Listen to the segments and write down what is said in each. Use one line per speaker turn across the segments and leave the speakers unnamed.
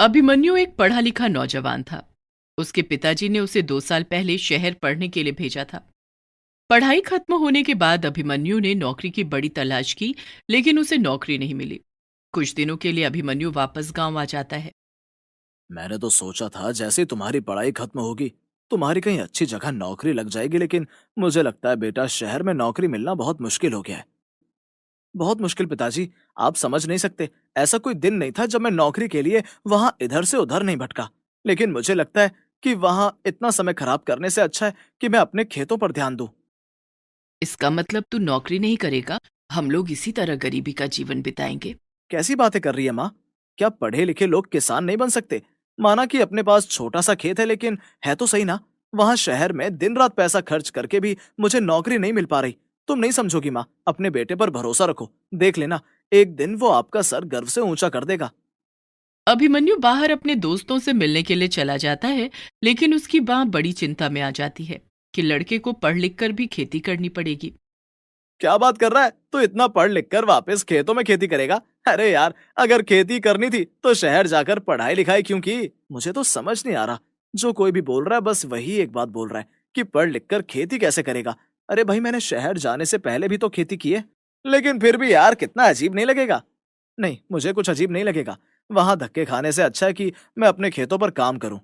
अभिमन्यु एक पढ़ा लिखा नौजवान था। उसके पिताजी ने उसे 2 साल पहले शहर पढ़ने के लिए भेजा था। पढ़ाई खत्म होने के बाद अभिमन्यु ने नौकरी की बड़ी तलाश की, लेकिन उसे नौकरी नहीं मिली। कुछ दिनों के लिए अभिमन्यु वापस गांव आ जाता है।
मैंने तो सोचा था जैसे ही तुम्हारी पढ़ाई खत्म होगी तुम्हारी कहीं अच्छी जगह नौकरी लग जाएगी, लेकिन मुझे लगता है बेटा शहर में नौकरी मिलना बहुत मुश्किल हो गया है। बहुत मुश्किल पिताजी। आप समझ नहीं सकते। ऐसा कोई दिन नहीं था जब मैं नौकरी के लिए वहां इधर से उधर नहीं भटका। लेकिन मुझे लगता है कि वहां इतना समय खराब करने से अच्छा है कि मैं अपने खेतों पर ध्यान दूं।
इसका मतलब तू नौकरी नहीं करेगा? हम लोग इसी तरह गरीबी का जीवन बिताएंगे।
कैसी बातें कर रही है माँ? क्या पढ़े लिखे लोग किसान नहीं बन सकते? माना कि अपने पास छोटा सा खेत है, लेकिन है तो सही ना। वहां शहर में दिन रात पैसा खर्च करके भी मुझे नौकरी नहीं मिल पा रही। तुम नहीं समझोगी माँ, अपने बेटे पर भरोसा रखो। देख लेना, एक दिन वो आपका सर गर्व से ऊंचा कर देगा।
अभिमन्यु बाहर अपने दोस्तों से मिलने के लिए चला जाता है, लेकिन उसकी मां बड़ी चिंता में आ जाती है कि लड़के को पढ़ लिख कर भी खेती करनी पड़ेगी।
क्या बात कर रहा है? तो इतना पढ़ लिख कर वापस खेतों में खेती करेगा? अरे यार, अगर खेती करनी थी तो शहर जाकर पढ़ाई लिखाई क्यों की? मुझे तो समझ नहीं आ रहा। जो कोई भी बोल रहा है बस वही एक बात बोल रहा है कि पढ़ लिख कर खेती कैसे करेगा। अरे भाई, मैंने शहर जाने से पहले भी तो खेती की है। लेकिन फिर भी यार, कितना अजीब नहीं लगेगा? नहीं, मुझे कुछ अजीब नहीं लगेगा। वहां धक्के खाने से अच्छा है कि मैं अपने खेतों पर काम करूं।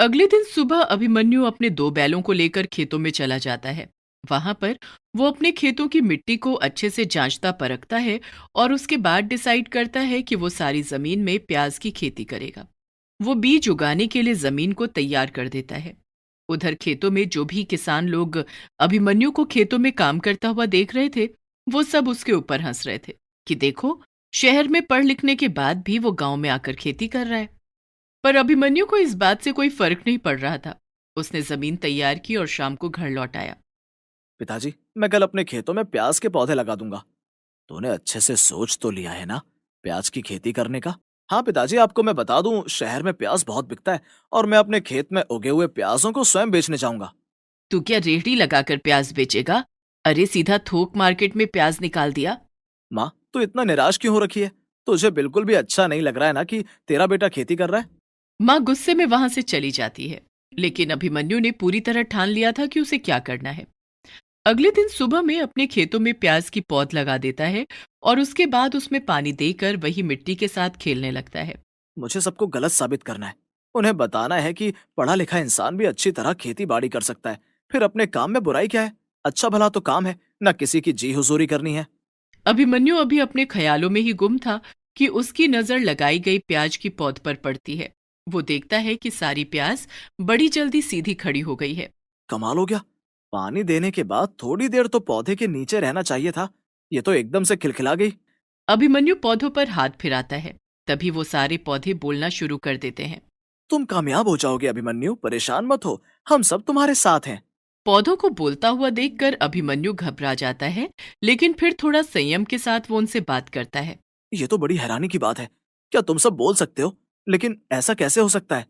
अगले दिन सुबह अभिमन्यु अपने 2 बैलों को लेकर खेतों में चला जाता है। वहां पर वो अपने खेतों की मिट्टी को अच्छे से जांचता परखता है और उसके बाद डिसाइड करता है कि वो सारी जमीन में प्याज की खेती करेगा। वो बीज उगाने के लिए जमीन को तैयार कर देता है। उधर खेतों में जो भी किसान लोग अभिमन्यु को खेतों में काम करता हुआ देख रहे थे, वो सब उसके ऊपर हंस रहे थे कि देखो, शहर में पढ़ लिखने के बाद भी वो गांव में आकर खेती कर रहा है। पर अभिमन्यु को इस बात से कोई फर्क नहीं पड़ रहा था। उसने जमीन तैयार की और शाम को घर लौट आया।
पिताजी, मैं कल अपने खेतों में प्याज के पौधे लगा दूंगा। तूने अच्छे से सोच तो लिया है ना प्याज की खेती करने का? हाँ पिताजी, आपको मैं बता दूं, शहर में प्याज बहुत बिकता है और मैं अपने खेत में उगे हुए प्याजों को स्वयं बेचने जाऊंगा।
तू क्या रेहड़ी लगाकर प्याज बेचेगा? अरे सीधा थोक मार्केट में प्याज निकाल दिया।
माँ, तू इतना निराश क्यों हो रखी है? तुझे बिल्कुल भी अच्छा नहीं लग रहा है ना कि तेरा बेटा खेती कर रहा है?
माँ गुस्से में वहां से चली जाती है, लेकिन अभिमन्यु ने पूरी तरह ठान लिया था कि उसे क्या करना है। अगले दिन सुबह में अपने खेतों में प्याज की पौध लगा देता है और उसके बाद उसमें पानी देकर वही मिट्टी के साथ खेलने लगता है।
मुझे सबको गलत साबित करना है। उन्हें बताना है कि पढ़ा लिखा इंसान भी अच्छी तरह खेती बाड़ी कर सकता है। फिर अपने काम में बुराई क्या है? अच्छा भला तो काम है, न किसी की जी हुजूरी करनी है।
अभिमन्यु अभी अपने ख्यालों में ही गुम था कि उसकी नजर लगाई गई प्याज की पौध पर पड़ती है। वो देखता है कि सारी प्याज बड़ी जल्दी सीधी खड़ी हो गई है।
कमाल हो गया। पानी देने के बाद थोड़ी देर तो पौधे के नीचे रहना चाहिए था। ये तो एकदम से खिलखिला गई।
अभिमन्यु पौधों पर हाथ फिराता है। तभी वो सारे पौधे बोलना शुरू कर देते हैं।
तुम कामयाब हो जाओगे अभिमन्यु, परेशान मत हो। हम सब तुम्हारे साथ हैं।
पौधों को बोलता हुआ देखकर अभिमन्यु घबरा जाता है, लेकिन फिर थोड़ा संयम के साथ वो उनसे बात करता है।
ये तो बड़ी हैरानी की बात है। क्या तुम सब बोल सकते हो? लेकिन ऐसा कैसे हो सकता है?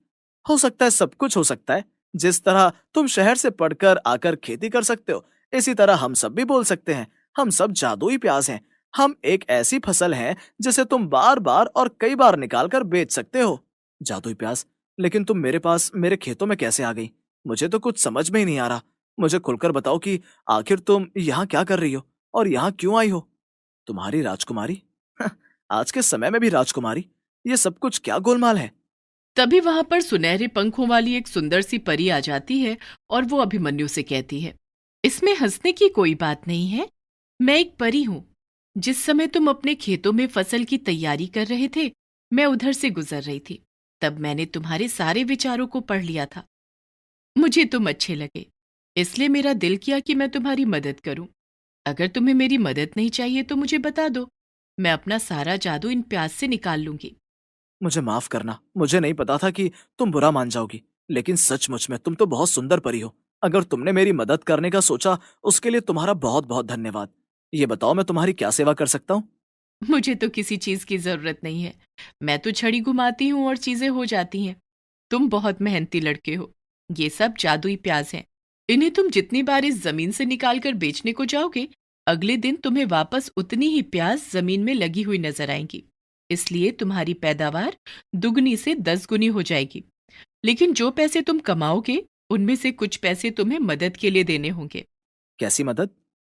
हो सकता है, सब कुछ हो सकता है। जिस तरह तुम शहर से पढ़कर आकर खेती कर सकते हो, इसी तरह हम सब भी बोल सकते हैं। हम सब जादुई प्याज हैं। हम एक ऐसी फसल है जिसे तुम बार बार और कई बार निकाल कर बेच सकते हो। जादुई प्याज? लेकिन तुम मेरे पास मेरे खेतों में कैसे आ गई? मुझे तो कुछ समझ में ही नहीं आ रहा। मुझे खुलकर बताओ कि आखिर तुम यहाँ क्या कर रही हो और यहाँ क्यों आई हो? तुम्हारी राजकुमारी? आज के समय में भी राजकुमारी? ये सब कुछ क्या गोलमाल है?
तभी वहां पर सुनहरे पंखों वाली एक सुंदर सी परी आ जाती है और वो अभिमन्यु से कहती है, इसमें हंसने की कोई बात नहीं है। मैं एक परी हूं। जिस समय तुम अपने खेतों में फसल की तैयारी कर रहे थे, मैं उधर से गुजर रही थी। तब मैंने तुम्हारे सारे विचारों को पढ़ लिया था। मुझे तुम अच्छे लगे, इसलिए मेरा दिल किया कि मैं तुम्हारी मदद करूं। अगर तुम्हें मेरी मदद नहीं चाहिए तो मुझे बता दो। मैं अपना सारा जादू इन प्याज से निकाल लूंगी।
मुझे माफ करना, मुझे नहीं पता था कि तुम बुरा मान जाओगी। लेकिन सचमुच में तुम तो बहुत सुंदर परी हो। अगर तुमने मेरी मदद करने का सोचा, उसके लिए तुम्हारा बहुत बहुत धन्यवाद। ये बताओ, मैं तुम्हारी क्या सेवा कर सकता हूँ?
मुझे तो किसी चीज की जरूरत नहीं है। मैं तो छड़ी घुमाती हूँ और चीजें हो जाती हैं। तुम बहुत मेहनती लड़के हो। ये सब जादुई प्याज हैं। इन्हें तुम जितनी बार इस जमीन से निकाल कर बेचने को जाओगे, अगले दिन तुम्हें वापस उतनी ही प्याज जमीन में लगी हुई नजर आएंगी। इसलिए तुम्हारी पैदावार दुगनी से 10 गुनी हो जाएगी। लेकिन जो पैसे तुम कमाओगे, उनमें से कुछ पैसे तुम्हें मदद के लिए देने होंगे।
कैसी मदद?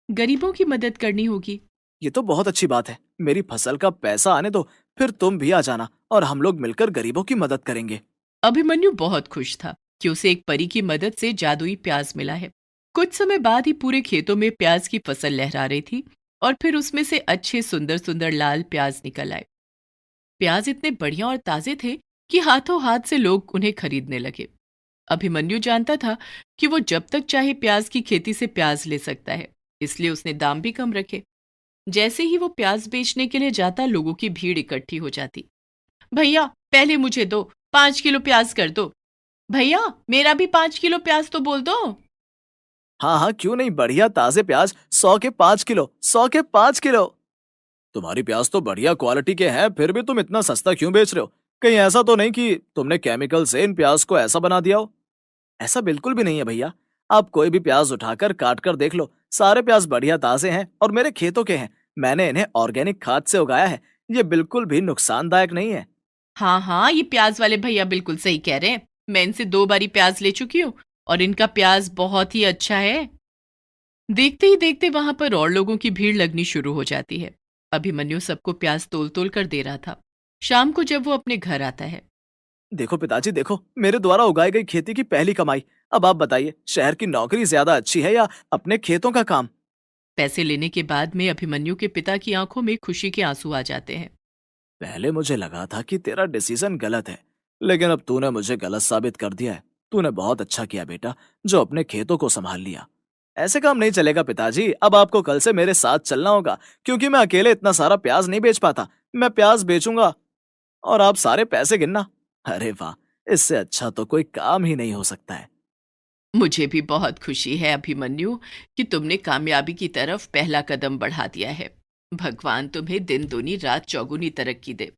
गरीबों की मदद करनी होगी।
ये तो बहुत अच्छी बात है। मेरी फसल का पैसा आने दो, फिर तुम भी आ जाना और हम लोग मिलकर गरीबों की मदद करेंगे।
अभिमन्यु बहुत खुश था कि उसे एक परी की मदद से जादुई प्याज मिला है। कुछ समय बाद ही पूरे खेतों में प्याज की फसल लहरा रही थी और फिर उसमें से अच्छे सुंदर सुंदर लाल प्याज निकल आए। प्याज इतने बढ़िया और ताजे थे कि हाथों हाथ से लोग उन्हें खरीदने लगे। अभिमन्यु जानता था कि वो जब तक चाहे प्याज की खेती से प्याज ले सकता है, इसलिए उसने दाम भी कम रखे। जैसे ही वो प्याज बेचने के लिए जाता, लोगों की भीड़ इकट्ठी हो जाती। भैया, पहले मुझे दो, 5 किलो प्याज कर दो। भैया, मेरा भी 5 किलो प्याज तो बोल दो।
हाँ हाँ, क्यों नहीं, बढ़िया ताजे प्याज 100 के 5 किलो, 100 के 5 किलो। तुम्हारी प्याज तो बढ़िया क्वालिटी के हैं, फिर भी तुम इतना सस्ता क्यों बेच रहे हो? कहीं ऐसा तो नहीं कि तुमने केमिकल से इन प्याज को ऐसा बना दिया हो? ऐसा बिल्कुल भी नहीं है भैया। आप कोई भी प्याज उठाकर काट कर देख लो, सारे प्याज बढ़िया ताजे हैं और मेरे खेतों के हैं। मैंने इन्हें ऑर्गेनिक खाद से उगाया है। ये बिल्कुल भी नुकसानदायक नहीं है।
हाँ हाँ, ये प्याज वाले भैया बिल्कुल सही कह रहे हैं। मैं इनसे 2 बारी प्याज ले चुकी हूँ और इनका प्याज बहुत ही अच्छा है। देखते ही देखते वहां पर और लोगों की भीड़ लगनी शुरू हो जाती है। अभिमन्यु सबको प्याज तोल तोल कर दे रहा था। शाम को जब वो अपने घर आता है,
देखो पिताजी, देखो मेरे द्वारा उगाई गई खेती की पहली कमाई। अब आप बताइए, शहर की नौकरी ज्यादा अच्छी है या अपने खेतों का काम?
पैसे लेने के बाद में अभिमन्यु के पिता की आंखों में खुशी के आंसू आ जाते हैं।
पहले मुझे लगा था कि तेरा डिसीजन गलत है, लेकिन अब तूने मुझे गलत साबित कर दिया है। तूने बहुत अच्छा किया बेटा, जो अपने खेतों को संभाल लिया। ऐसे काम नहीं चलेगा पिताजी, अब आपको कल से मेरे साथ चलना होगा, क्योंकि मैं अकेले इतना सारा प्याज नहीं बेच पाता। मैं प्याज बेचूंगा और आप सारे पैसे गिनना। अरे वाह, इससे अच्छा तो कोई काम ही नहीं हो सकता है।
मुझे भी बहुत खुशी है अभिमन्यु कि तुमने कामयाबी की तरफ पहला कदम बढ़ा दिया है। भगवान तुम्हें दिन दूनी रात चौगुनी तरक्की दे।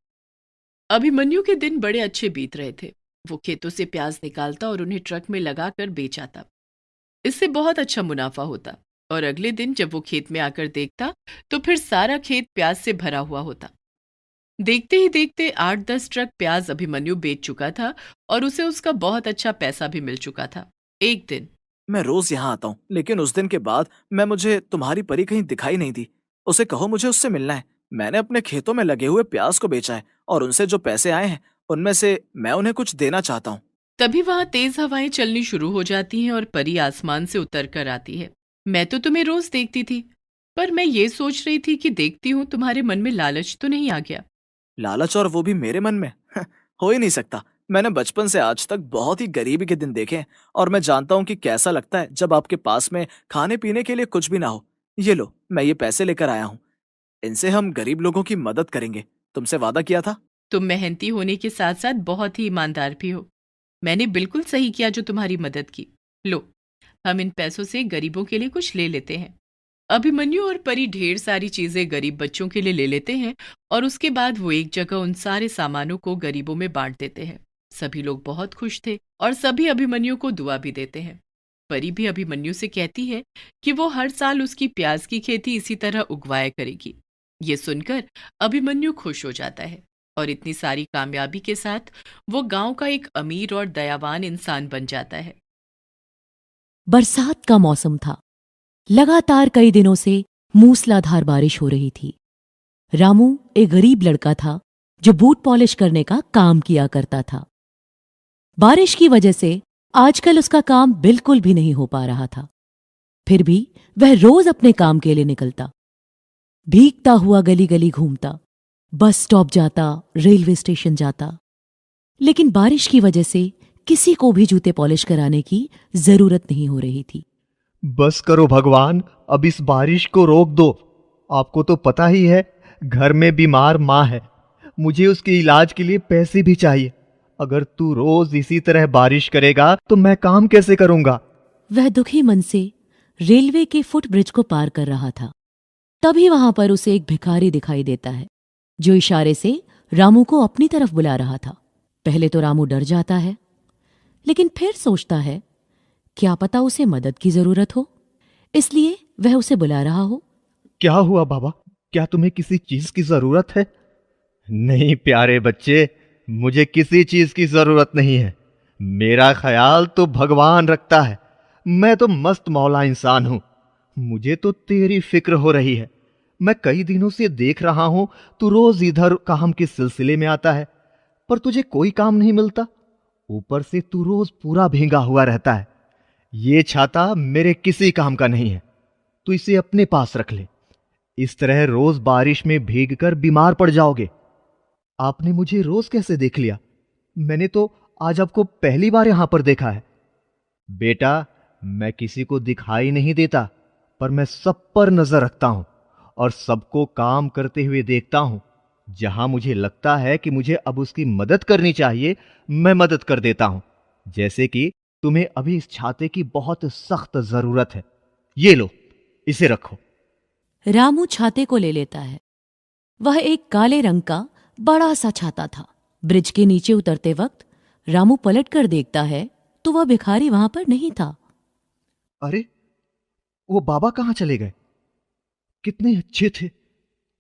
अभिमन्यु के दिन बड़े अच्छे बीत रहे थे। वो खेतों से प्याज निकालता और उन्हें ट्रक में लगाकर बेच आता। इससे बहुत अच्छा मुनाफा होता और अगले दिन जब वो खेत में आकर देखता, तो फिर सारा खेत प्याज से भरा हुआ होता। देखते ही देखते 8-10 ट्रक प्याज अभिमन्यु बेच चुका था और उसे उसका बहुत अच्छा पैसा भी मिल चुका था। एक दिन
मैं रोज यहाँ आता हूँ, लेकिन उस दिन के बाद मुझे तुम्हारी परी कहीं दिखाई नहीं दी। उसे कहो मुझे उससे मिलना है। मैंने अपने खेतों में लगे हुए प्याज को बेचा है और उनसे जो पैसे आए हैं, उनमें से मैं उन्हें कुछ देना चाहता हूँ।
तभी वहां तेज हवाएं चलनी शुरू हो जाती हैं और परी आसमान से उतर कर आती है। मैं तो तुम्हें रोज देखती थी, पर मैं ये सोच रही थी कि देखती हूँ तुम्हारे मन में लालच तो नहीं आ गया।
लालच, और वो भी मेरे मन में? हो ही नहीं सकता। मैंने बचपन से आज तक बहुत ही गरीबी के दिन देखे हैं और मैं जानता हूँ कि कैसा लगता है जब आपके पास में खाने पीने के लिए कुछ भी ना हो। ये लो, मैं ये पैसे लेकर आया हूँ। इनसे हम गरीब लोगों की मदद करेंगे। तुमसे वादा किया था।
तुम मेहनती होने के साथ साथ बहुत ही ईमानदार भी हो। मैंने बिल्कुल सही किया जो तुम्हारी मदद की। लो, हम इन पैसों से गरीबों के लिए कुछ ले लेते हैं। अभिमन्यु और परी ढेर सारी चीजें गरीब बच्चों के लिए ले लेते हैं और उसके बाद वो एक जगह उन सारे सामानों को गरीबों में बांट देते हैं। सभी लोग बहुत खुश थे और सभी अभिमन्यु को दुआ भी देते हैं। परी भी अभिमन्यु से कहती है कि वो हर साल उसकी प्याज की खेती इसी तरह उगवाया करेगी। ये सुनकर अभिमन्यु खुश हो जाता है और इतनी सारी कामयाबी के साथ वो गांव का एक अमीर और दयावान इंसान बन जाता है।
बरसात का मौसम था। लगातार कई दिनों से मूसलाधार बारिश हो रही थी। रामू एक गरीब लड़का था जो बूट पॉलिश करने का काम किया करता था। बारिश की वजह से आजकल उसका काम बिल्कुल भी नहीं हो पा रहा था। फिर भी वह रोज अपने काम के लिए निकलता। भीगता हुआ गली गली घूमता, बस स्टॉप जाता, रेलवे स्टेशन जाता। लेकिन बारिश की वजह से किसी को भी जूते पॉलिश कराने की जरूरत नहीं हो रही थी।
बस करो भगवान, अब इस बारिश को रोक दो। आपको तो पता ही है, घर में बीमार माँ है। मुझे उसके इलाज के लिए पैसे भी चाहिए। अगर तू रोज इसी तरह बारिश करेगा तो मैं काम कैसे करूंगा?
वह दुखी मन से रेलवे के फुटब्रिज को पार कर रहा था। तभी वहां पर उसे एक भिखारी दिखाई देता है जो इशारे से रामू को अपनी तरफ बुला रहा था। पहले तो रामू डर जाता है, लेकिन फिर सोचता है क्या पता उसे मदद की जरूरत हो, इसलिए वह उसे बुला रहा हो।
क्या हुआ बाबा? क्या तुम्हें किसी चीज की जरूरत है? नहीं प्यारे बच्चे, मुझे किसी चीज की जरूरत नहीं है। मेरा ख्याल तो भगवान रखता है। मैं तो मस्त मौला इंसान हूं। मुझे तो तेरी फिक्र हो रही है। मैं कई दिनों से देख रहा हूं तू रोज इधर काम के सिलसिले में आता है, पर तुझे कोई काम नहीं मिलता। ऊपर से तू रोज पूरा भींगा हुआ रहता है। ये छाता मेरे किसी काम का नहीं है। तू इसे अपने पास रख ले। इस तरह रोज बारिश में भीगकर बीमार पड़ जाओगे। आपने मुझे रोज कैसे देख लिया? मैंने तो आज आपको पहली बार यहां पर देखा है। बेटा, मैं किसी को दिखाई नहीं देता, पर मैं सब पर नजर रखता हूं और सबको काम करते हुए देखता हूं। जहां मुझे लगता है कि मुझे अब उसकी मदद करनी चाहिए, मैं मदद कर देता हूं। जैसे कि तुम्हें अभी इस छाते की बहुत सख्त जरूरत है। ये लो, इसे रखो।
रामू छाते को ले लेता है। वह एक काले रंग का बड़ा सा छाता था। ब्रिज के नीचे उतरते वक्त रामू पलट कर देखता है तो वह भिखारी वहां पर नहीं था।
अरे, वो बाबा कहां चले गए? कितने अच्छे थे,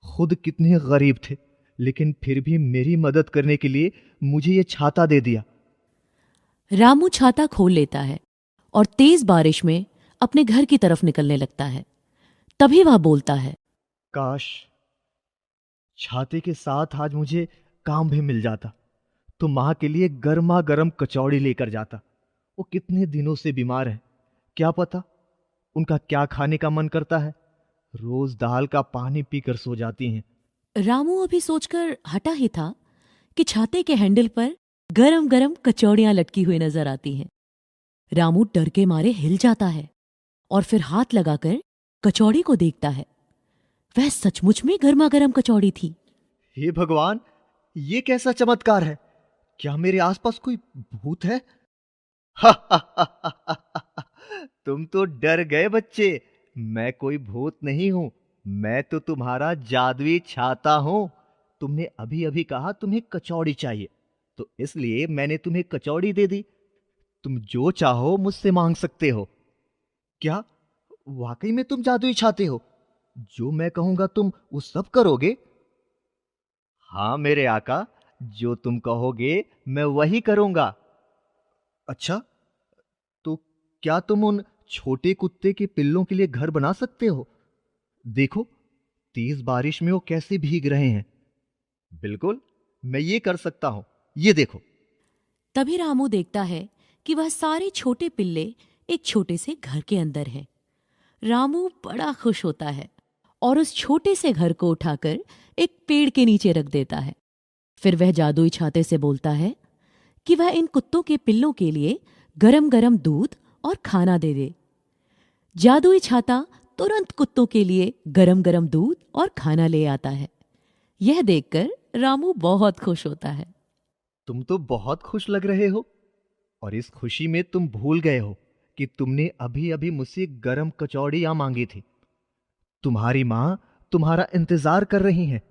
खुद कितने गरीब थे, लेकिन फिर भी मेरी मदद करने के लिए मुझे ये छाता दे दिया।
रामू छाता खोल लेता है और तेज बारिश में अपने घर की तरफ निकलने लगता है। तभी वह बोलता है,
काश छाते के साथ आज मुझे काम भी मिल जाता, तो मां के लिए गर्मा गर्म कचौड़ी लेकर जाता। वो कितने दिनों से बीमार है, क्या पता उनका क्या खाने का मन करता है। रोज दाल का पानी पीकर सो जाती हैं।
रामू अभी सोचकर हटा ही था कि छाते के हैंडल पर गरम गरम कचौड़ियां लटकी हुई नजर आती हैं। रामू डर के मारे हिल जाता है और फिर हाथ लगाकर कचौड़ी को देखता है। वह सचमुच में गर्मा गर्म कचौड़ी थी।
हे भगवान, ये कैसा चमत्कार है? क्या मेरे आसपास कोई भूत है? तुम तो डर गए बच्चे। मैं कोई भूत नहीं हूं, मैं तो तुम्हारा जादुई छाता हूं। तुमने अभी अभी कहा तुम्हें कचौड़ी चाहिए, तो इसलिए मैंने तुम्हें कचौड़ी दे दी। तुम जो चाहो मुझसे मांग सकते हो। क्या वाकई में तुम जादुई छाते हो? जो मैं कहूंगा तुम वो सब करोगे? हाँ मेरे आका, जो तुम कहोगे मैं वही करूंगा। अच्छा, तो क्या तुम उन छोटे कुत्ते के पिल्लों के लिए घर बना सकते हो? देखो, तेज बारिश में वो कैसे भीग रहे हैं। बिल्कुल, मैं ये कर सकता हूं। ये देखो।
तभी रामू देखता है कि वह सारे छोटे पिल्ले एक छोटे से घर के अंदर हैं। रामू बड़ा खुश होता है और उस छोटे से घर को उठाकर एक पेड़ के नीचे रख देता है। फिर वह जादुई छाते से बोलता है कि वह इन कुत्तों के पिल्लों के लिए गरम गरम दूध और खाना दे दे। जादुई छाता तुरंत कुत्तों के लिए गरम गरम दूध और खाना ले आता है। यह देखकर रामू बहुत खुश होता है।
तुम तो बहुत खुश लग रहे हो, और इस खुशी में तुम भूल गए हो कि तुमने अभी अभी मुझसे गरम कचौड़ियां मांगी थी। तुम्हारी मां तुम्हारा इंतजार कर रही हैं।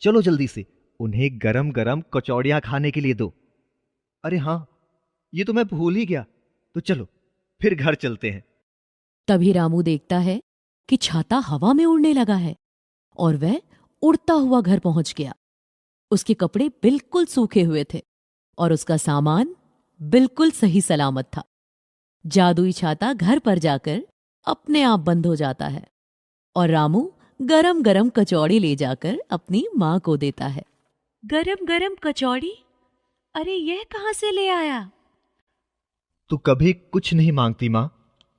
चलो जल्दी से उन्हें गरम गरम कचौड़ियां खाने के लिए दो। अरे हां, ये तो मैं भूल ही गया। तो चलो फिर घर चलते हैं।
तभी रामू देखता है कि छाता हवा में उड़ने लगा है और वह उड़ता हुआ घर पहुंच गया। उसके कपड़े बिल्कुल सूखे हुए थे और उसका सामान बिल्कुल सही सलामत था। जादुई छाता घर पर जाकर अपने आप बंद हो जाता है और रामू गरम गरम कचौड़ी ले जाकर अपनी माँ को देता है। गरम गरम कचौड़ी? अरे यह कहाँ से ले आया?
तू कभी कुछ नहीं मांगती मां,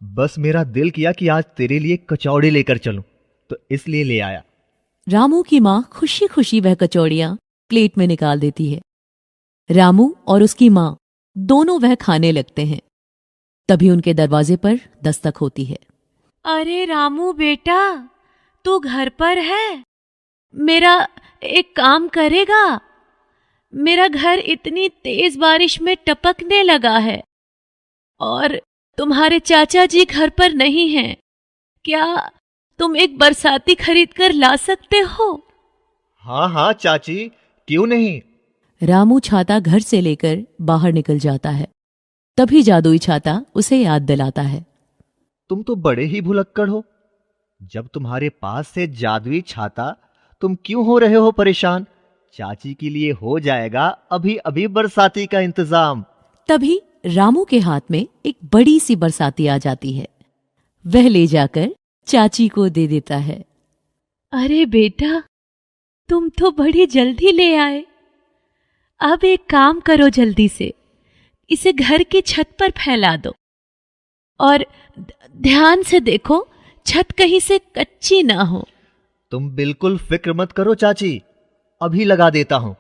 बस मेरा दिल किया कि आज तेरे लिए कचौड़ी लेकर चलूं, तो इसलिए ले आया।
रामू की माँ खुशी खुशी वह कचौड़ियां प्लेट में निकाल देती है। रामू और उसकी माँ दोनों वह खाने लगते हैं। तभी उनके दरवाजे पर दस्तक होती है। अरे रामू बेटा, तू घर पर है? मेरा एक काम करेगा? मेरा घर इतनी तेज बारिश में टपकने लगा है और तुम्हारे चाचा जी घर पर नहीं हैं। क्या तुम एक बरसाती खरीद कर ला सकते हो?
हाँ हाँ चाची, क्यों नहीं।
रामू छाता घर से लेकर बाहर निकल जाता है। तभी जादुई छाता उसे याद दिलाता है।
तुम तो बड़े ही भुलक्कड़ हो। जब तुम्हारे पास से जादुई छाता, तुम क्यों हो रहे हो परेशान? चाची के लिए हो जाएगा अभी अभी बरसाती का इंतजाम।
तभी रामू के हाथ में एक बड़ी सी बरसाती आ जाती है। वह ले जाकर चाची को दे देता है।
अरे बेटा, तुम तो बड़ी जल्दी ले आए। अब एक काम करो, जल्दी से इसे घर की छत पर फैला दो और ध्यान से देखो छत कहीं से कच्ची ना हो।
तुम बिल्कुल फिक्र मत करो चाची, अभी लगा देता हूं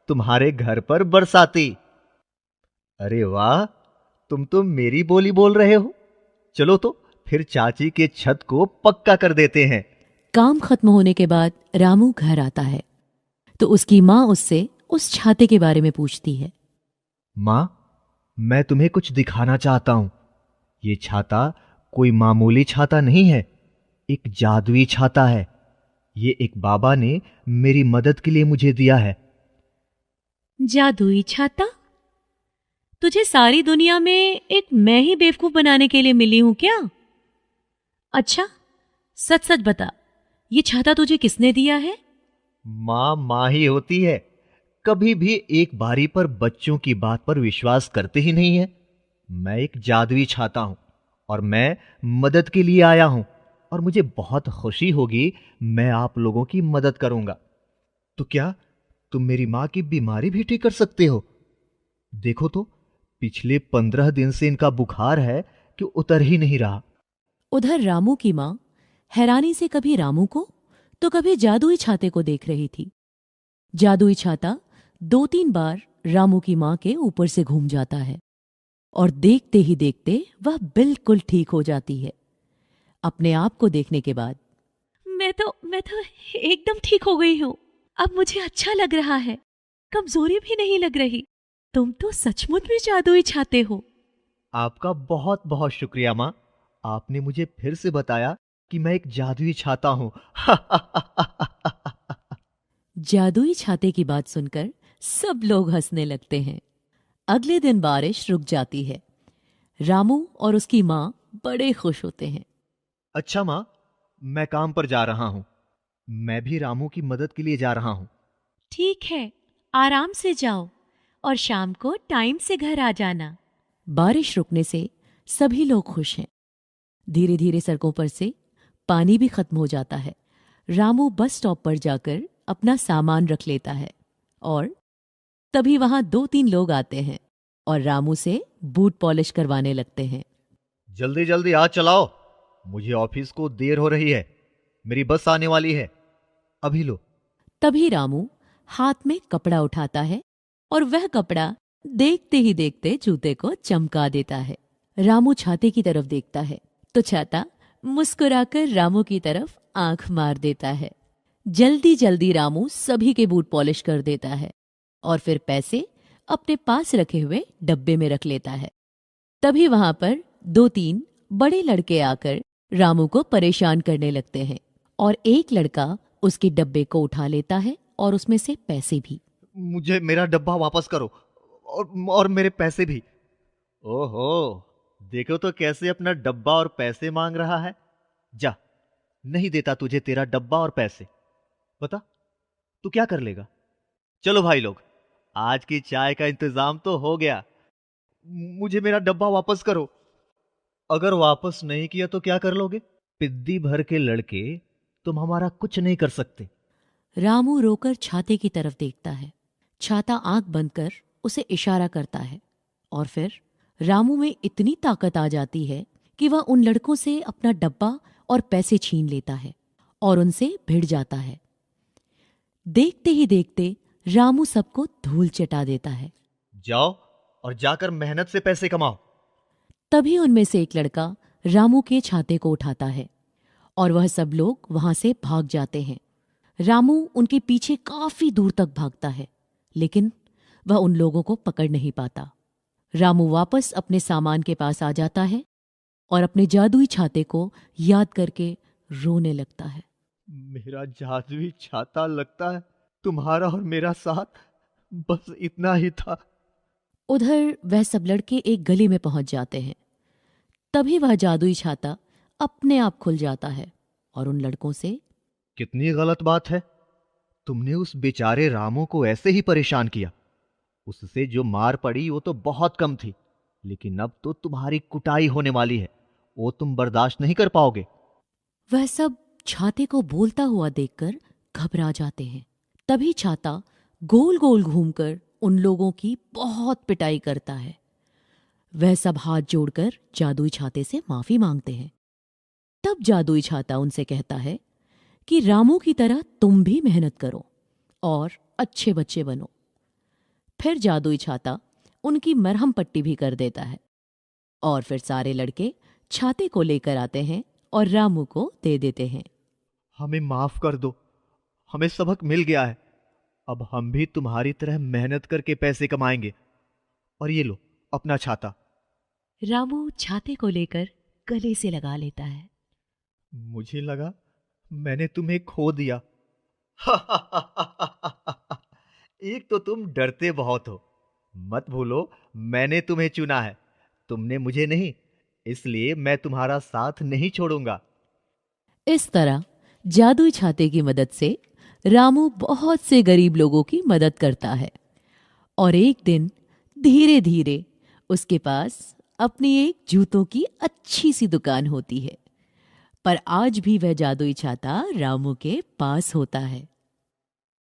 तुम्हारे घर पर बरसाती। अरे वाह, तुम तो मेरी बोली बोल रहे हो। चलो तो फिर चाची के छत को पक्का कर देते हैं।
काम खत्म होने के बाद रामू घर आता है तो उसकी माँ उससे उस छाते के बारे में पूछती है।
मां, मैं तुम्हें कुछ दिखाना चाहता हूं। ये छाता कोई मामूली छाता नहीं है, एक जादुई छाता है। ये एक बाबा ने मेरी मदद के लिए मुझे दिया है।
जादुई छाता? तुझे सारी दुनिया में एक मैं ही बेवकूफ बनाने के लिए मिली हूं क्या? अच्छा, सच सच बता, ये छाता तुझे किसने दिया है?
मां ही होती है। कभी भी एक बारी पर बच्चों की बात पर विश्वास करते ही नहीं है। मैं एक जादुई छाता हूं और मैं मदद के लिए आया हूं और मुझे बहुत खुशी होगी, मैं आप लोगों की मदद करूंगा। तो क्या तुम मेरी मां की बीमारी भी ठीक कर सकते हो? देखो तो, पिछले 15 दिन से इनका बुखार है कि उतर ही नहीं रहा।
उधर रामू की माँ हैरानी से कभी रामू को तो कभी जादुई छाते को देख रही थी। जादुई छाता 2-3 बार रामू की माँ के ऊपर से घूम जाता है और देखते ही देखते वह बिल्कुल ठीक हो जाती है। अपने आप को देखने के बाद
मैं तो एकदम ठीक हो गई हूं। अब मुझे अच्छा लग रहा है, कमजोरी भी नहीं लग रही। तुम तो सचमुच भी जादुई छाते हो।
आपका बहुत बहुत शुक्रिया मां, आपने मुझे फिर से बताया कि मैं एक जादुई छाता हूं।
जादुई छाते की बात सुनकर सब लोग हंसने लगते हैं। अगले दिन बारिश रुक जाती है। रामू और उसकी माँ बड़े खुश होते हैं।
अच्छा मां, मैं काम पर जा रहा हूं। मैं भी रामू की मदद के लिए जा रहा हूं।
ठीक है, आराम से जाओ और शाम को टाइम से घर आ जाना।
बारिश रुकने से सभी लोग खुश हैं। धीरे धीरे सड़कों पर से पानी भी खत्म हो जाता है। रामू बस स्टॉप पर जाकर अपना सामान रख लेता है और तभी वहां 2-3 लोग आते हैं और रामू से बूट पॉलिश करवाने लगते हैं।
जल्दी जल्दी आज चलाओ, मुझे ऑफिस को देर हो रही है। मेरी बस आने वाली है, अभी लो।
तभी रामू हाथ में कपड़ा उठाता है और वह कपड़ा देखते ही देखते जूते को चमका देता है। रामू छाते की तरफ देखता है तो छाता मुस्कुराकर रामू की तरफ आंख मार देता है। जल्दी जल्दी रामू सभी के बूट पॉलिश कर देता है और फिर पैसे अपने पास रखे हुए डब्बे में रख लेता है। तभी वहां पर 2-3 बड़े लड़के आकर रामू को परेशान करने लगते हैं और एक लड़का उसके डब्बे को उठा लेता है और उसमें से पैसे भी।
मुझे मेरा डब्बा वापस करो और मेरे पैसे भी। ओहो, देखो तो कैसे अपना डब्बा और पैसे मांग रहा है। जा, नहीं देता तुझे तेरा डब्बा और पैसे। बता, तू क्या कर लेगा? चलो भाई लोग, आज की चाय का इंतजाम तो हो गया। मुझे मेरा डब्बा वापस करो। अगर वापस नहीं किया तो क्या कर लोगे? पिद्दी भर के लड़के, तुम हमारा कुछ नहीं कर सकते।
रामू रोकर छाते की तरफ देखता है। छाता आंख बंद कर उसे इशारा करता है और फिर रामू में इतनी ताकत आ जाती है कि वह उन लड़कों से अपना डब्बा और पैसे छीन लेता है और उनसे भिड़ जाता है। देखते ही देखते रामू सबको धूल चटा देता है।
जाओ और जाकर मेहनत से पैसे कमाओ।
तभी उनमें से एक लड़का रामू के छाते को उठाता है और वह सब लोग वहां से भाग जाते हैं। रामू उनके पीछे काफी दूर तक भागता है लेकिन वह उन लोगों को पकड़ नहीं पाता। रामू वापस अपने सामान के पास आ जाता है और अपने जादुई छाते को याद करके रोने लगता है।
मेरा जादुई छाता, लगता है तुम्हारा और मेरा साथ बस इतना ही था।
उधर वह सब लड़के एक गली में पहुंच जाते हैं। तभी वह जादुई छाता अपने आप खुल जाता है और उन लड़कों से,
कितनी गलत बात है, तुमने उस बेचारे रामू को ऐसे ही परेशान किया। उससे जो मार पड़ी वो तो बहुत कम थी, लेकिन अब तो तुम्हारी कुटाई होने वाली है, वो तुम बर्दाश्त नहीं कर पाओगे।
वह सब छाते को बोलता हुआ देखकर घबरा जाते हैं। तभी छाता गोल गोल घूमकर उन लोगों की बहुत पिटाई करता है। वह सब हाथ जोड़कर जादुई छाते से माफी मांगते हैं। तब जादुई छाता उनसे कहता है कि रामू की तरह तुम भी मेहनत करो और अच्छे बच्चे बनो। फिर जादुई छाता उनकी मरहम पट्टी भी कर देता है और फिर सारे लड़के छाते को लेकर आते हैं और रामू को दे देते हैं।
हमें माफ कर दो, हमें सबक मिल गया है। अब हम भी तुम्हारी तरह मेहनत करके पैसे कमाएंगे। और ये लो अपना छाता।
रामू छाते को लेकर गले से लगा लेता है।
मुझे लगा मैंने तुम्हें खो दिया। एक तो तुम डरते बहुत हो। मत भूलो मैंने तुम्हें चुना है, तुमने मुझे नहीं, इसलिए मैं तुम्हारा साथ नहीं छोड़ूंगा।
इस तरह जादुई छाते की मदद से रामू बहुत से गरीब लोगों की मदद करता है और एक दिन धीरे धीरे उसके पास अपनी एक जूतों की अच्छी सी दुकान होती है। पर आज भी वह जादुई छाता रामू के पास होता है।